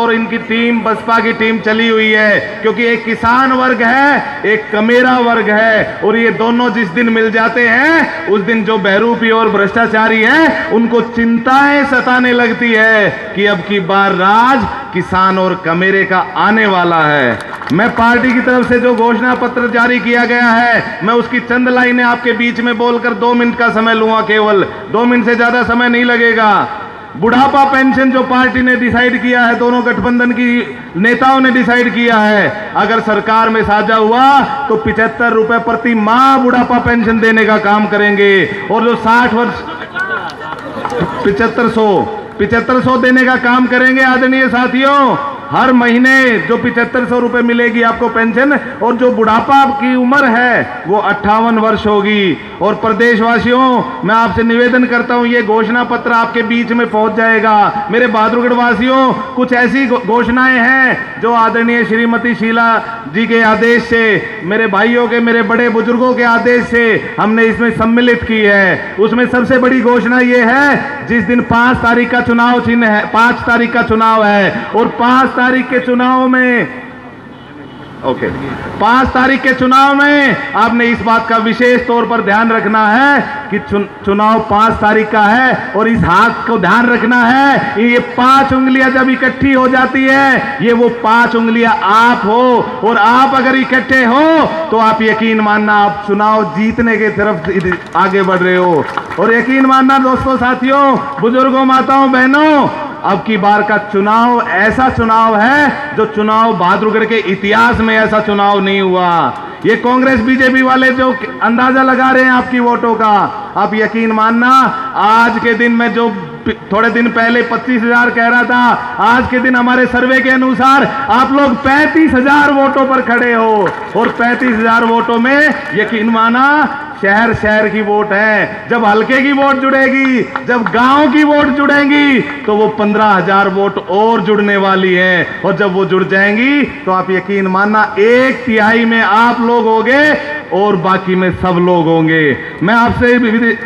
और इनकी टीम, बसपा की टीम चली हुई है, क्योंकि एक किसान वर्ग है, एक कमेरा वर्ग है, और ये दोनों जिस दिन मिल जाते हैं उस दिन जो बहरूपी और भ्रष्टाचारी हैं उनको चिंताएं सताने लगती है कि अब की बार राज किसान और कमेरे का आने वाला है। मैं पार्टी की तरफ से जो घोषणा पत्र जारी किया गया है, मैं उसकी चंद लाइनें आपके बीच में बोलकर 2 मिनट का समय लूंगा, केवल 2 मिनट से ज्यादा समय नहीं लगेगा। बुढ़ापा पेंशन जो पार्टी ने डिसाइड किया है, दोनों गठबंधन की नेताओं ने डिसाइड किया है, अगर सरकार में साझा हुआ तो 75 रुपए प्रति माह बुढ़ापा पेंशन देने का काम करेंगे, और जो 60 वर्ष 7500 देने का काम करेंगे। आदरणीय साथियों, हर महीने जो 7500 रुपए मिलेगी आपको पेंशन, और जो बुढ़ापा की उम्र है वो 58 वर्ष होगी। और प्रदेशवासियों, मैं आपसे निवेदन करता हूं, ये घोषणा पत्र आपके बीच में पहुंच जाएगा। मेरे बहादुरगढ़ वासियों, कुछ ऐसी घोषणाएं हैं जो आदरणीय श्रीमती शीला जी के आदेश से, मेरे भाइयों के, मेरे बड़े बुजुर्गों के आदेश से हमने इसमें सम्मिलित की है। उसमें सबसे बड़ी घोषणा ये है, जिस दिन 5 तारीख का चुनाव चिन्ह है, 5 तारीख का चुनाव है, और 5 तारीख के चुनाव में 5 तारीख के चुनाव में आपने इस बात का विशेष तौर पर ध्यान रखना है कि चुनाव 5 तारीख का है, और इस हाथ को ध्यान रखना है, ये 5 उंगलियां जब इकट्ठी हो जाती है, ये वो 5 उंगलियां आप हो, और आप अगर इकट्ठे हो तो आप यकीन मानना आप चुनाव जीतने के तरफ आगे बढ़ रहे हो। और यकीन मानना दोस्तों, साथियों, बुजुर्गों, माताओं, बहनों, अब की बार का चुनाव ऐसा चुनाव है जो चुनाव बहादुरगढ़ के इतिहास में ऐसा चुनाव नहीं हुआ। ये कांग्रेस बीजेपी वाले जो अंदाजा लगा रहे हैं आपकी वोटों का, आप यकीन मानना आज के दिन में जो थोड़े दिन पहले 25,000 कह रहा था, आज के दिन हमारे सर्वे के अनुसार आप लोग 35,000 वोटों पर खड़े हो, और 35,000 वोटों में यकीन माना शहर शहर की वोट है। जब हल्के की वोट जुड़ेगी, जब गांव की वोट जुड़ेंगी, तो वो 15,000 वोट और जुड़ने वाली है, और जब वो जुड़ जाएंगी तो आप यकीन मानना 1/3 में आप लोग होंगे और बाकी में सब लोग होंगे। मैं आपसे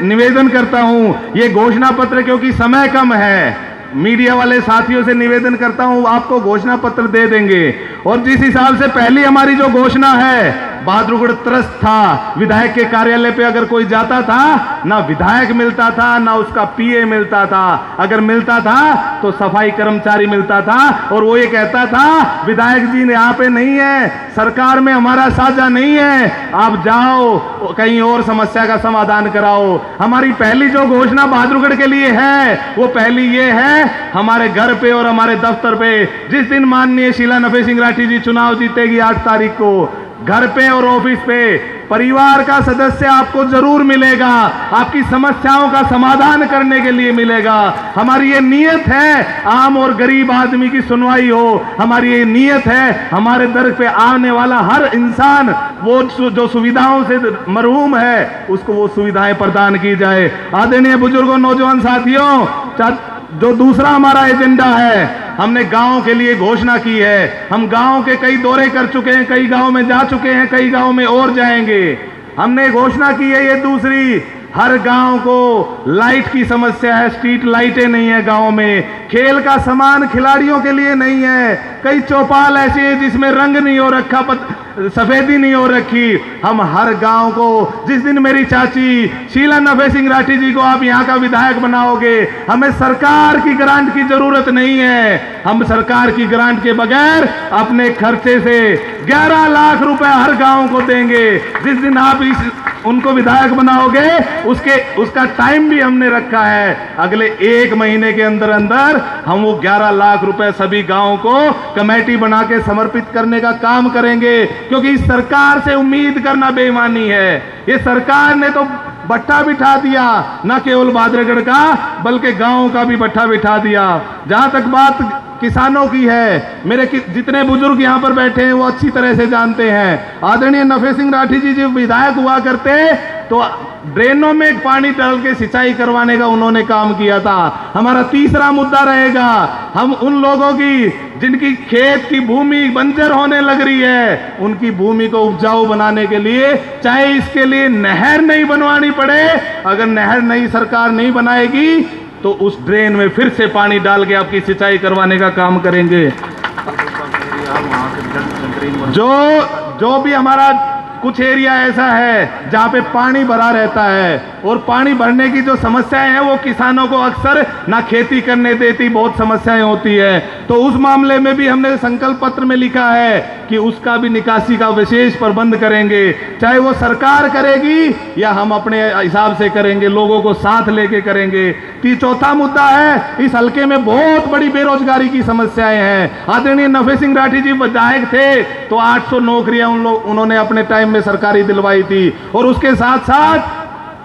निवेदन करता हूं, ये घोषणा पत्र, क्योंकि समय कम है, मीडिया वाले साथियों से निवेदन करता हूं, आपको घोषणा पत्र दे देंगे। और जिस हिसाब से पहली हमारी जो घोषणा है, बहादुरगढ़ त्रस्त था, विधायक के कार्यालय पे अगर कोई जाता था, ना विधायक मिलता था, ना उसका पीए मिलता था, अगर मिलता था तो सफाई कर्मचारी मिलता था, और वो ये कहता था, विधायक जी यहाँ पे नहीं है, सरकार में हमारा साझा नहीं है, आप जाओ कहीं और समस्या का समाधान कराओ। हमारी पहली जो घोषणा बहादुरगढ़ के लिए है, वो पहली ये है, हमारे घर पे और हमारे दफ्तर पे जिस दिन माननीय शीला नफे सिंह राठी जी चुनाव जीतेगी 8 तारीख को, घर पे और ऑफिस पे परिवार का सदस्य आपको जरूर मिलेगा, आपकी समस्याओं का समाधान करने के लिए मिलेगा। हमारी ये नीयत है आम और गरीब आदमी की सुनवाई हो, हमारी ये नीयत है हमारे दर पे आने वाला हर इंसान वो जो सुविधाओं से महरूम है उसको वो सुविधाएं प्रदान की जाए। आदरणीय बुजुर्गों, नौजवान साथियों, जो दूसरा हमारा एजेंडा है, हमने गांव के लिए घोषणा की है। हम गांव के कई दौरे कर चुके हैं, कई गांव में जा चुके हैं, कई गांव में और जाएंगे। हमने घोषणा की है ये दूसरी, हर गांव को लाइट की समस्या है, स्ट्रीट लाइटें नहीं है गांव में, खेल का सामान खिलाड़ियों के लिए नहीं है, कई चौपाल ऐसी है जिसमें रंग नहीं हो रखा, सफेदी नहीं हो रखी। हम हर गांव को, जिस दिन मेरी चाची शीला नफे सिंह राठी जी को आप यहाँ का विधायक बनाओगे, हमें सरकार की ग्रांट की जरूरत नहीं है, हम सरकार की ग्रांट के बगैर अपने खर्चे से 11 लाख रुपए हर गांव को देंगे। जिस दिन आप उनको विधायक बनाओगे उसका टाइम भी हमने रखा है, अगले 1 महीने के अंदर अंदर हम वो 11 लाख रुपए सभी गांवों को कमेटी बना के समर्पित करने का काम करेंगे। क्योंकि इस सरकार से उम्मीद करना बेईमानी है। ये सरकार ने तो भट्ठा बिठा दिया, न केवल बहादुरगढ़ का बल्कि गांव का भी भट्ठा बिठा दिया। जहां तक बात किसानों की है, मेरे जितने बुजुर्ग यहाँ पर बैठे हैं वो अच्छी तरह से जानते हैं। आदरणीय नफे सिंह राठी जी जब विधायक हुआ करते तो ड्रेनों में पानी डाल के सिंचाई करवाने का उन्होंने काम किया था। हमारा तीसरा मुद्दा रहेगा, हम उन लोगों की जिनकी खेत की भूमि बंजर होने लग रही है, उनकी भूमि को उपजाऊ बनाने के लिए, चाहे इसके लिए नहर नहीं बनवानी पड़े, अगर नहर नई सरकार नहीं बनाएगी तो उस ड्रेन में फिर से पानी डाल के आपकी सिंचाई करवाने का काम करेंगे। जो भी हमारा कुछ एरिया ऐसा है जहाँ पे पानी भरा रहता है और पानी भरने की जो समस्याएं हैं वो किसानों को अक्सर ना खेती करने देती, बहुत समस्याएं होती है। तो उस मामले में भी हमने संकल्प पत्र में लिखा है कि उसका भी निकासी का विशेष प्रबंध करेंगे, चाहे वो सरकार करेगी या हम अपने हिसाब से करेंगे, लोगों को साथ लेके करेंगे। चौथा मुद्दा है, इस हल्के में बहुत बड़ी बेरोजगारी की समस्याएं हैं। आदरणीय नफे सिंह राठी जी विधायक थे तो 800 नौकरियां उन्होंने अपने टाइम में सरकारी दिलवाई थी और उसके साथ साथ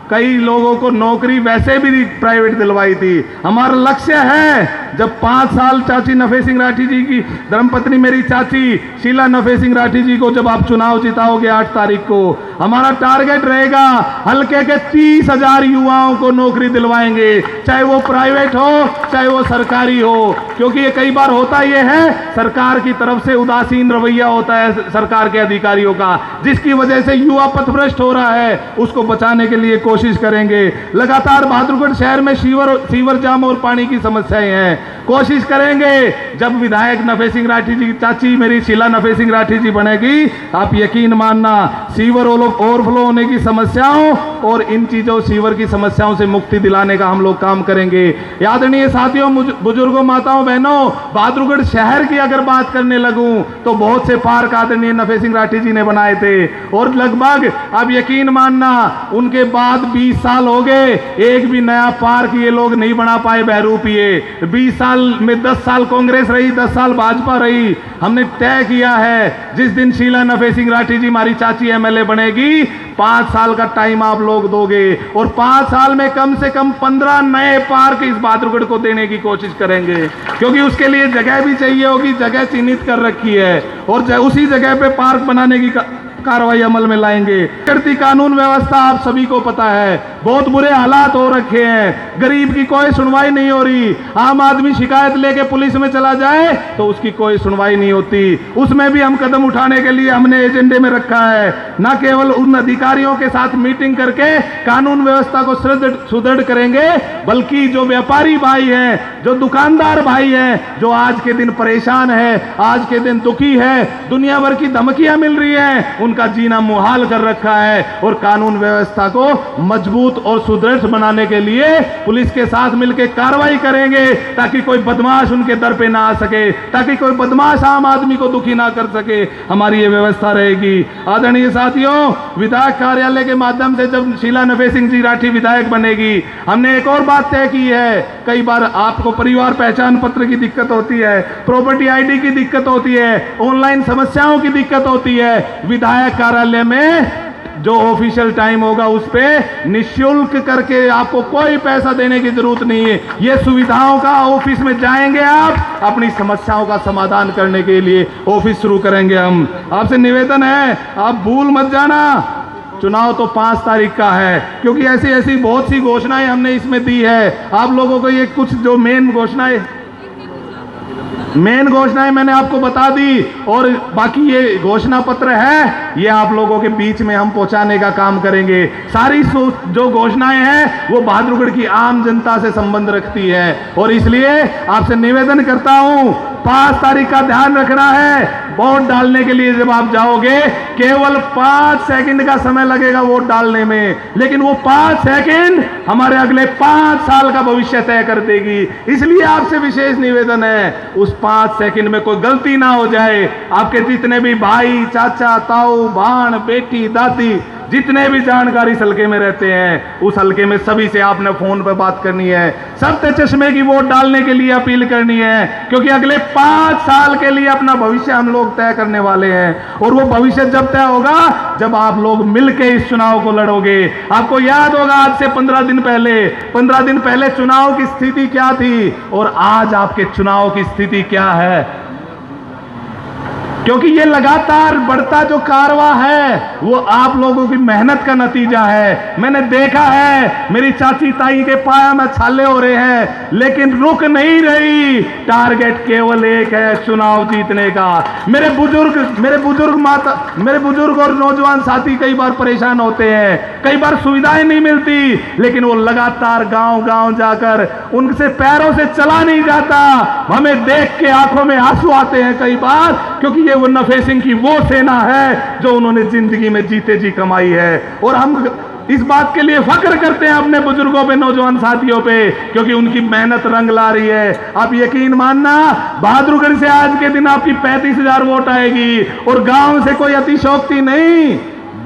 कई लोगों को नौकरी वैसे भी प्राइवेट दिलवाई थी। हमारा लक्ष्य है जब 5 साल चाची नफे सिंह राठी जी की धर्मपत्नी मेरी चाची शीला नफे सिंह राठी जी को जब आप चुनाव जिताओगे 8 तारीख को, हमारा टारगेट रहेगा हल्के के 30,000 युवाओं को नौकरी दिलवाएंगे, चाहे वो प्राइवेट हो चाहे वो सरकारी हो। क्योंकि ये कई बार होता ये है सरकार की तरफ से उदासीन रवैया होता है सरकार के अधिकारियों का, जिसकी वजह से युवा पथभ्रष्ट हो रहा है। उसको बचाने के लिए कोशिश करेंगे। लगातार बहादुरगढ़ शहर में सीवर जाम और पानी की समस्याएं हैं, कोशिश करेंगे जब विधायक नफे सिंह राठी जी की चाची मेरी शीला नफे सिंह राठी जी बनेगी, आप यकीन मानना सीवर ओवरफ्लो होने की समस्याओं और इन चीजों सीवर की समस्याओं से मुक्ति दिलाने का हम लोग काम करेंगे। आदरणीय साथियों, बुजुर्गों, माताओं, बहनों, बहादुरगढ़ शहर की अगर बात करने लगूं तो बहुत से पार्क आदरणीय नफे सिंह राठी जी ने बनाए थे और लगभग आप यकीन मानना उनके बाद 20 साल हो गए, एक भी नया पार्क ये लोग नहीं बना पाए बहरूपिए। 20 साल में 10 साल कांग्रेस रही, 10 साल भाजपा रही। हमने तय किया है जिस दिन शीला नफे सिंह राठी जी हमारी चाची एमएलए बनेगी, 5 साल का टाइम आप लोग दोगे और 5 साल में कम से कम 15 नए पार्क इस बहादुरगढ़ को देने की कोशिश करेंगे। क्योंकि उसके लिए जगह भी चाहिए होगी, जगह चिन्हित कर रखी है और उसी जगह पे पार्क बनाने की कार्रवाई अमल में लाएंगे। करती कानून व्यवस्था आप सभी को पता है, बहुत बुरे हालात हो रखे हैं, गरीब की कोई सुनवाई नहीं हो रही। आम आदमी शिकायत लेके पुलिस में चला जाए तो उसकी कोई सुनवाई नहीं होती। उसमें भी हम कदम उठाने के लिए हमने एजेंडे में रखा है, न केवल उन अधिकारियों के साथ मीटिंग करके कानून व्यवस्था को सुदृढ़ करेंगे, बल्कि जो व्यापारी भाई हैं, जो दुकानदार भाई हैं, जो आज के दिन परेशान है, आज के दिन दुखी है, दुनिया भर की धमकियां मिल रही हैं, उनका जीना मुहाल कर रखा है और कानून व्यवस्था को मजबूत और सुदृढ़ बनाने के लिए पुलिस के साथ मिलकर कार्रवाई करेंगे ताकि कोई बदमाश उनके दर पे ना आ सके, ताकि कोई बदमाश आम आदमी को दुखी ना कर सके। हमारी ये व्यवस्था रहेगी। आदरणीय साथियों, विधायक कार्यालय के माध्यम से जब शीला नफे सिंह जी राठी विधायक बनेगी, हमने एक और बात तय की है। कई बार आपको परिवार पहचान पत्र की दिक्कत होती है, प्रॉपर्टी आईडी की दिक्कत होती है, ऑनलाइन समस्याओं की दिक्कत होती है। विधायक कार्यालय में जो ऑफिशियल टाइम होगा उस पे निःशुल्क करके आपको कोई पैसा देने की जरूरत नहीं है। ये सुविधाओं का ऑफिस में जाएंगे, आप अपनी समस्याओं का समाधान करने के लिए ऑफिस शुरू करेंगे। हम आपसे निवेदन है, आप भूल मत जाना, चुनाव तो 5 तारीख का है, क्योंकि ऐसी ऐसी बहुत सी घोषणाएं हमने इसमें दी है। आप लोगों को ये कुछ जो मेन घोषणाएं मैंने आपको बता दी और बाकी ये घोषणा पत्र है, ये आप लोगों के बीच में हम पहुंचाने का काम करेंगे। सारी जो घोषणाएं हैं वो बहादुरगढ़ की आम जनता से संबंध रखती है और इसलिए आपसे निवेदन करता हूं, 5 तारीख का ध्यान रखना है। वोट डालने के लिए जब आप जाओगे केवल 5 सेकंड का समय लगेगा वोट डालने में, लेकिन वो 5 सेकंड हमारे अगले 5 साल का भविष्य तय कर देगी। इसलिए आपसे विशेष निवेदन है, उस 5 सेकंड में कोई गलती ना हो जाए। आपके जितने भी भाई, चाचा, ताऊ, भाण, बेटी, दादी, जितने भी जानकारी इस हल्के में रहते हैं, उस हल्के में सभी से आपने फोन पर बात करनी है, सत्य चश्मे की वोट डालने के लिए अपील करनी है, क्योंकि अगले 5 साल के लिए अपना भविष्य हम लोग तय करने वाले हैं। और वो भविष्य जब तय होगा जब आप लोग मिलके इस चुनाव को लड़ोगे। आपको याद होगा आज से 15 दिन पहले चुनाव की स्थिति क्या थी और आज आपके चुनाव की स्थिति क्या है, क्योंकि ये लगातार बढ़ता जो कारवा है वो आप लोगों की मेहनत का नतीजा है। मैंने देखा है मेरी चाची ताई के पाया में छाले हो रहे हैं, लेकिन रुक नहीं रही। टारगेट केवल एक है, चुनाव जीतने का। मेरे बुजुर्ग और नौजवान साथी कई बार परेशान होते हैं, कई बार सुविधाएं नहीं मिलती, लेकिन वो लगातार गांव-गांव जाकर उनसे पैरों से चला नहीं जाता। हमें देख के आंखों में आंसू आते हैं कई बार क्योंकि ये वो नफे सिंह की वो सेना है जो उन्होंने जिंदगी में जीते जी कमाई है। और हम इस बात के लिए फख्र करते हैं अपने बुजुर्गों पे, नौजवान साथियों पे, क्योंकि उनकी मेहनत रंग ला रही है। आप यकीन मानना, बहादुरगढ़ से आज के दिन आपकी 35,000 वोट आएगी और गांव से कोई अतिशोक्ति नहीं,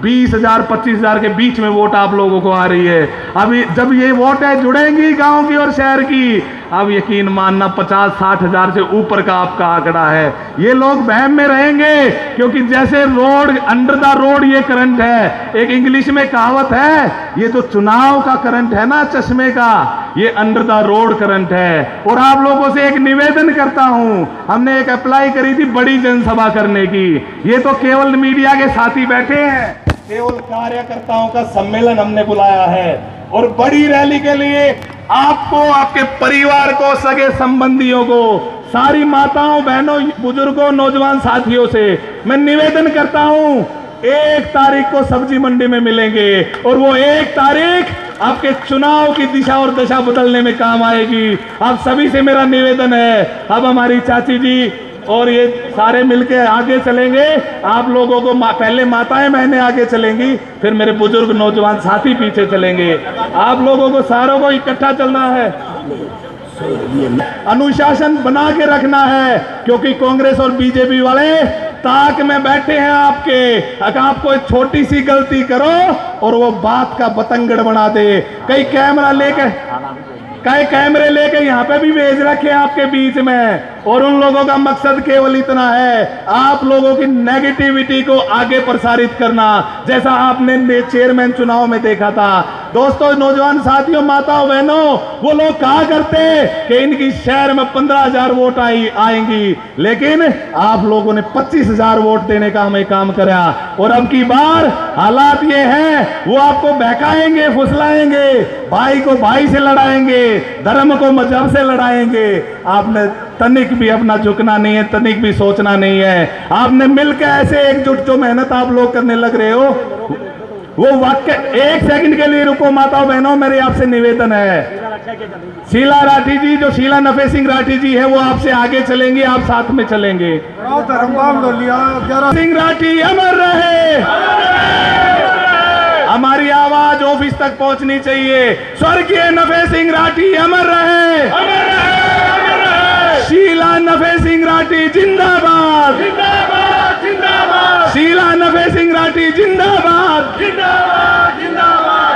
20,000 25,000 के बीच में वोट आप लोगों को आ रही है। अभी जब ये वोटें जुड़ेंगी गांव की और शहर की, अब यकीन मानना 50-60 हजार से ऊपर का आपका आंकड़ा है। ये लोग वहम में रहेंगे, क्योंकि जैसे रोड अंडर द रोड ये करंट है। एक इंग्लिश में कहावत है, ये जो चुनाव का करंट है ना चश्मे का, ये अंडर द रोड करंट है। और आप लोगों से एक निवेदन करता हूं, हमने एक अप्लाई करी थी बड़ी जनसभा करने की, ये तो केवल मीडिया के साथी बैठे हैं, केवल कार्यकर्ताओं का सम्मेलन हमने बुलाया है। और बड़ी रैली के लिए आपको, आपके परिवार को, सगे संबंधियों को, सारी माताओं बहनों बुजुर्गों नौजवान साथियों से मैं निवेदन करता हूं, 1 तारीख को सब्जी मंडी में मिलेंगे और वो 1 तारीख आपके चुनाव की दिशा और दशा बदलने में काम आएगी। आप सभी से मेरा निवेदन है, अब हमारी चाची जी और ये सारे मिलके आगे चलेंगे। आप लोगों को पहले माताएं बहनें आगे चलेंगी, फिर मेरे बुजुर्ग नौजवान साथी पीछे चलेंगे। आप लोगों को सारों को इकट्ठा चलना है, अनुशासन बना के रखना है, क्योंकि कांग्रेस और बीजेपी वाले ताक में बैठे हैं आपके। अगर आप कोई छोटी सी गलती करो और वो बात का बतंगड़ बना दे, कई कैमरे लेके यहाँ पे भी भेज रखे हैं आपके बीच में, और उन लोगों का मकसद केवल इतना है, आप लोगों की नेगेटिविटी को आगे प्रसारित करना, जैसा आपने चेयरमैन चुनाव में देखा था। दोस्तों नौजवान साथियों माताओं बहनों, वो लोग कहा करते कि इनकी शहर में 15,000 वोट आएंगी, लेकिन आप लोगों ने 25,000 वोट देने का हमें काम करा। और अब की बार हालात ये हैं, वो आपको बहकाएंगे, फुसलाएंगे, भाई को भाई से लड़ाएंगे, धर्म को मजहब से लड़ाएंगे। आपने तनिक भी अपना झुकना नहीं है, तनिक भी सोचना नहीं है। आपने मिलकर ऐसे एकजुट जो मेहनत आप लोग करने लग रहे हो, वो वाक्य 1 सेकंड के लिए रुको माताओं बहनों, मेरे आपसे निवेदन है। शीला राठी जी, जो शीला नफे सिंह राठी जी है, वो आपसे आगे चलेंगे, आप साथ में चलेंगे। सिंह राठी अमर रहे, हमारी आवाज ऑफिस तक पहुंचनी चाहिए। स्वर्गीय नफे सिंह राठी अमर रहे, शीला नफे सिंह राठी जिंदाबाद, शीला नफे सिंह राठी जिंदाबाद, जिंदाबाद, जिंदाबाद।